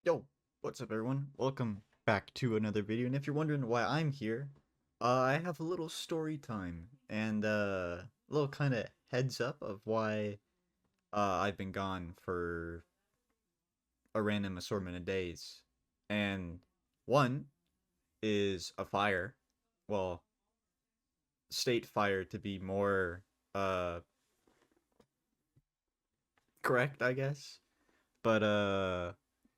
Yo, what's up everyone? Welcome back to another video, and if you're wondering why I'm here, I have a little story time, and a little kind of heads up of why I've been gone for a random assortment of days. And one is a fire, well, state fire to be more uh correct, I guess. But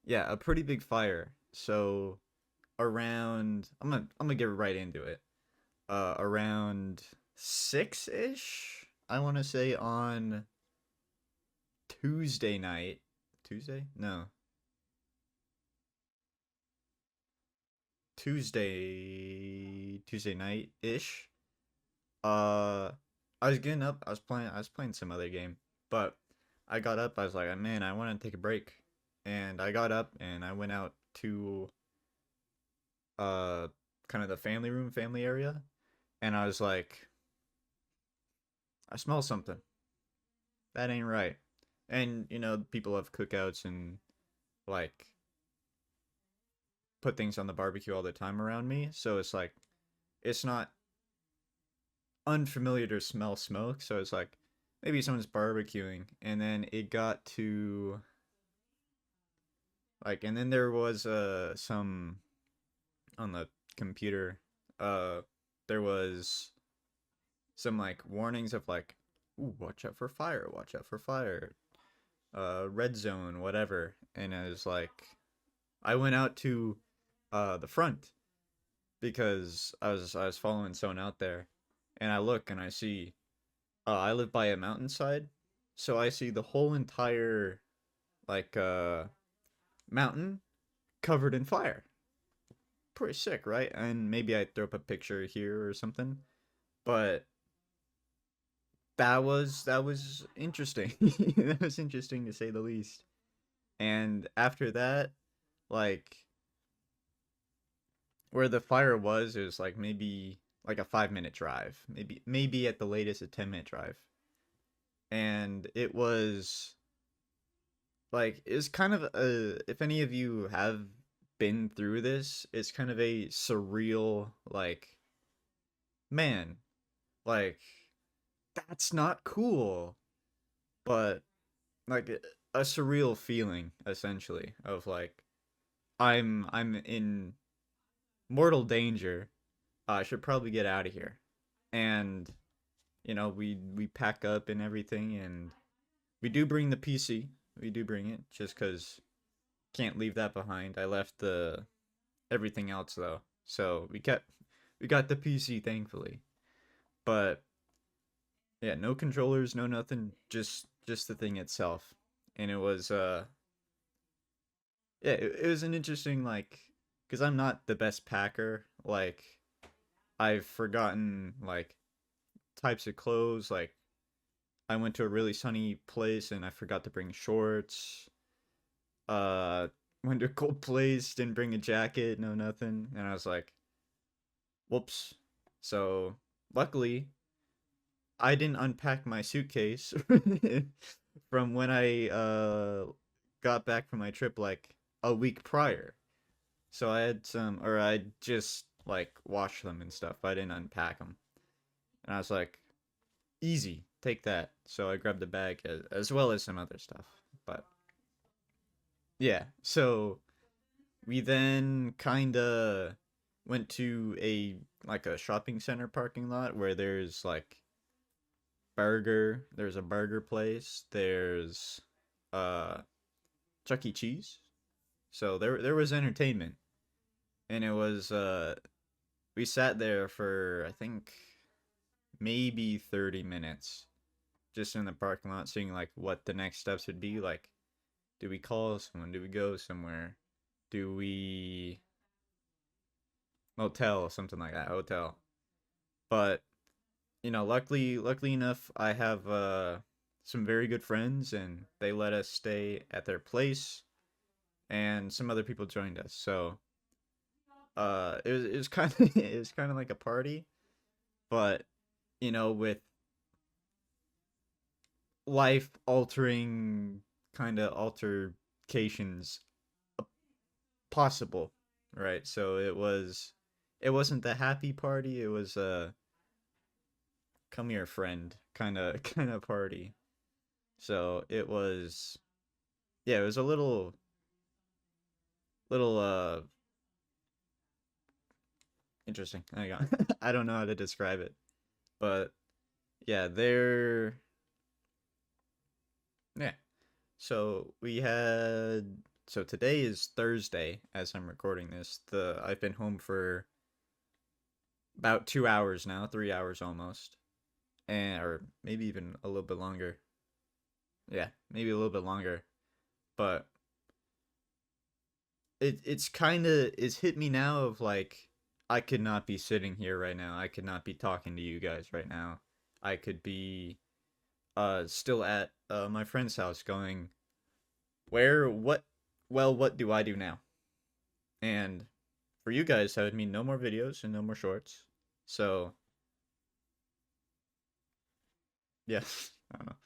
yeah, a pretty big fire. So around I'm gonna get right into it. Around 6-ish, I want to say, on Tuesday night. Tuesday? No. Tuesday night ish. Uh I was getting up, I was playing some other game, but I got up, I was like, man, I want to take a break. And I got up and I went out to uh kind of the family area, and I was like, I smell something. That ain't right. And people have cookouts and like put things on the barbecue all the time around me, so it's like it's not unfamiliar to smell smoke, so it's like maybe someone's barbecuing. And then it got to like, and then there was some on the computer, uh there was some like warnings of like, ooh, watch out for fire, watch out for fire, red zone, whatever. And it was like I went out to the front because I was following someone out there, and I look and I see, I live by a mountainside, so I see the whole entire like mountain covered in fire. Pretty sick, right? And maybe I throw up a picture here or something, but that was interesting. That was interesting to say the least. And after that, like where the fire was, it was like maybe like a 5-minute drive, maybe at the latest a 10-minute drive. And it was like, it's kind of a, if any of you have been through this, it's kind of a surreal, like, man, like, that's not cool, but like a surreal feeling essentially of like, I'm in mortal danger. I should probably get out of here. And we pack up and everything, and we do bring the PC. We do bring it just because can't leave that behind. I left the everything else though, so we got the PC thankfully. But yeah, no controllers, no nothing, just the thing itself. And it was yeah, it was an interesting, like, because I'm not the best packer. Like, I've forgotten like types of clothes. Like, I went to a really sunny place and I forgot to bring shorts. Uh, went to a cold place, didn't bring a jacket, no nothing, and I was like, whoops. So luckily, I didn't unpack my suitcase from when I got back from my trip like a week prior. So I had some, or I just like washed them and stuff. I didn't unpack them, and I was like, easy, take that. So I grabbed the bag as well as some other stuff. But yeah, so we then kind of went to a like a shopping center parking lot where there's a burger place, there's uh Chuck E. Cheese. So there was entertainment, and it was we sat there for, I think, maybe 30 minutes just in the parking lot, seeing like what the next steps would be. Like, do we call someone? Do we go somewhere? Do we motel, something like that, hotel? But luckily enough, I have some very good friends, and they let us stay at their place, and some other people joined us. So it was kind of it was kind of like a party, but with life altering kind of altercations possible, right? So it wasn't the happy party, it was a come here friend kind of party. So it was, yeah, it was a little interesting. Hang on. I don't know how to describe it. But yeah, yeah. So we had so today is Thursday as I'm recording this. The I've been home for about 2 hours now, 3 hours almost. And or maybe even a little bit longer. Yeah, maybe a little bit longer. But it's kinda it's hit me now of like I could not be sitting here right now. I could not be talking to you guys right now. I could be still at my friend's house going, where what do I do now? And for you guys that would mean no more videos and no more shorts. So yeah, I don't know.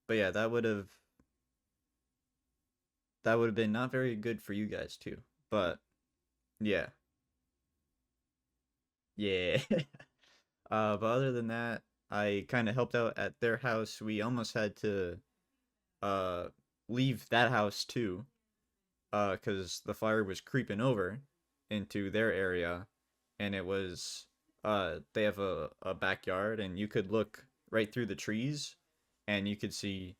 But yeah, that would have been not very good for you guys too. But yeah. Yeah. But other than that, I kind of helped out at their house. We almost had to uh leave that house too, because the fire was creeping over into their area, and it was they have a backyard, and you could look right through the trees, and you could see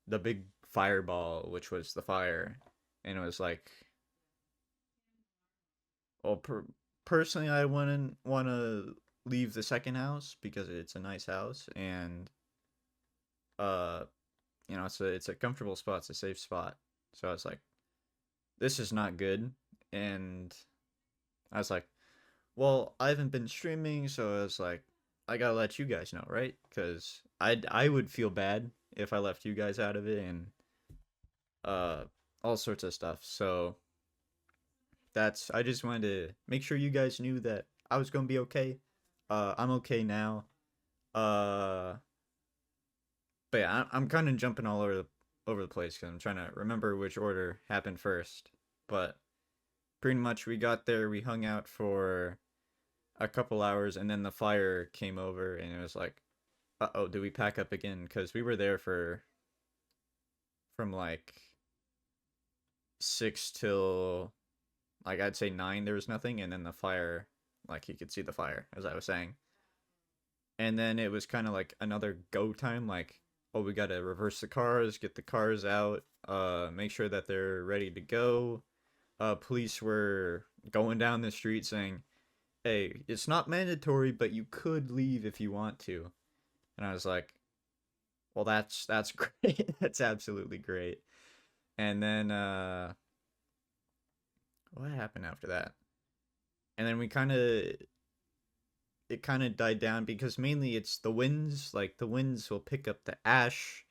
the big fireball, which was the fire, and it was like, well, personally, I wouldn't want to leave the second house because it's a nice house, and uh, it's a comfortable spot, it's a safe spot. So I was like, this is not good, and I was like, well, I haven't been streaming, so I was like, I gotta let you guys know, right? Because I would feel bad if I left you guys out of it, and uh all sorts of stuff. So that's I just wanted to make sure you guys knew that I was gonna be okay. I'm okay now. Uh, but yeah, I'm kind of jumping all over the place because I'm trying to remember which order happened first. But pretty much we got there, we hung out for a couple hours, and then the fire came over, and it was like, uh-oh, do we pack up again? Because we were there for from like 6 till like I'd say 9. There was nothing, and then the fire, like you could see the fire as I was saying, and then it was kind of like another go time. Like, oh, we gotta reverse the cars, get the cars out, make sure that they're ready to go. Police were going down the street saying, hey, it's not mandatory, but you could leave if you want to. And I was like, well, that's great. That's absolutely great. And then what happened after that? And then we kind of it kind of died down because mainly it's the winds. Like the winds will pick up the ash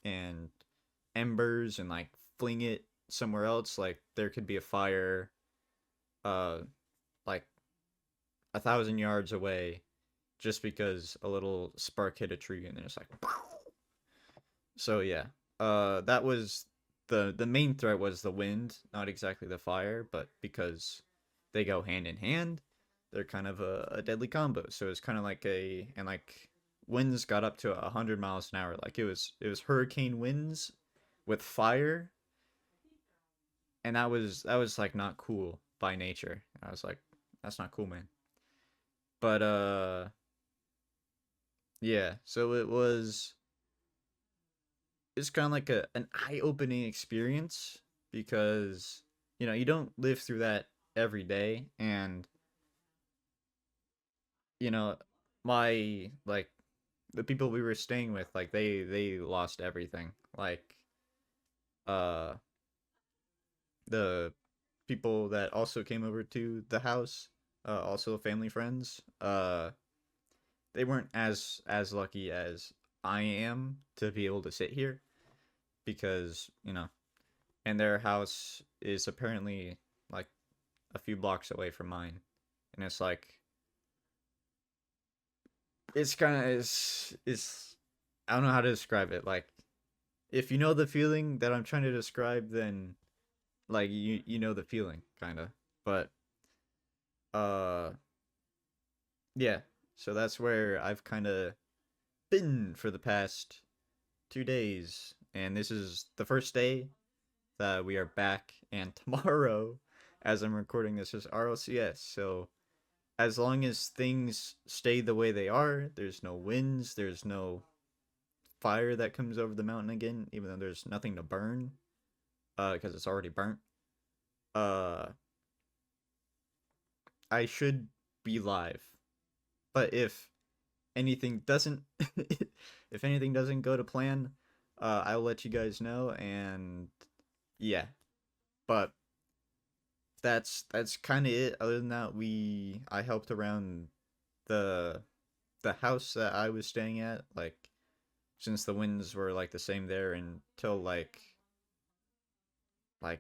and embers and like fling it somewhere else. Like there could be a fire, uh, like 1,000 yards away, just because a little spark hit a tree and it's like. So yeah, that was the main threat was the wind, not exactly the fire, but because they go hand in hand, they're kind of a deadly combo. So it's kind of like and like winds got up to 100 miles an hour. Like it was hurricane winds with fire, and that was like not cool by nature. I was like, that's not cool, man. But yeah. So it's kind of like an eye-opening experience because you don't live through that every day, and you know my like the people we were staying with, like they lost everything. Like uh the people that also came over to the house, also family friends, they weren't as lucky as I am to be able to sit here because and their house is apparently like a few blocks away from mine, and it's like it's kind of is I don't know how to describe it. Like if you know the feeling that I'm trying to describe, then like you know the feeling kind of. But uh yeah, so that's where I've kind of been for the past 2 days, and this is the first day that we are back. And tomorrow, as I'm recording this, is ROCS. So as long as things stay the way they are, there's no winds, there's no fire that comes over the mountain again, even though there's nothing to burn, because it's already burnt. Uh, I should be live, but if anything doesn't, if anything doesn't go to plan, I'll let you guys know. And yeah, but that's kind of it. Other than that, I helped around the the house that I was staying at, like since the winds were like the same there until like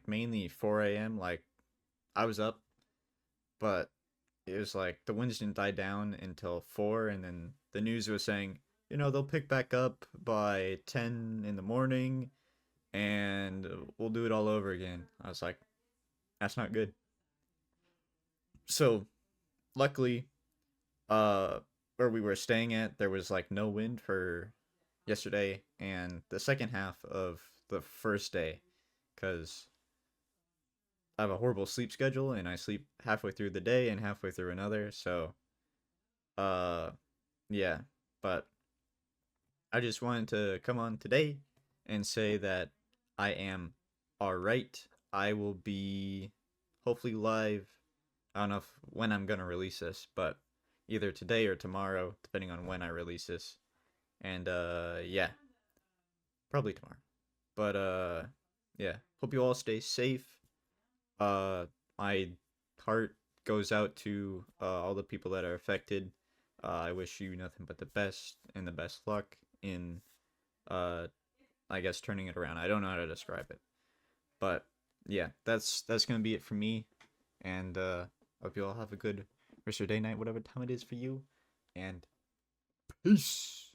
mainly 4 a.m. Like I was up, but it was like the winds didn't die down until 4, and then the news was saying, they'll pick back up by 10 in the morning, and we'll do it all over again. I was like, that's not good. So luckily, uh, where we were staying at, there was like no wind for yesterday and the second half of the first day, because I have a horrible sleep schedule and I sleep halfway through the day and halfway through another. So, uh, yeah. But I just wanted to come on today and say that I am all right. I will be hopefully live. I don't know when I'm gonna release this, but either today or tomorrow, depending on when I release this. And yeah, probably tomorrow. But yeah. Hope you all stay safe. My heart goes out to all the people that are affected. I wish you nothing but the best and the best luck in, uh, I guess, turning it around. I don't know how to describe it, but yeah, that's gonna be it for me. And hope you all have a good rest of your day, night, whatever time it is for you. And peace.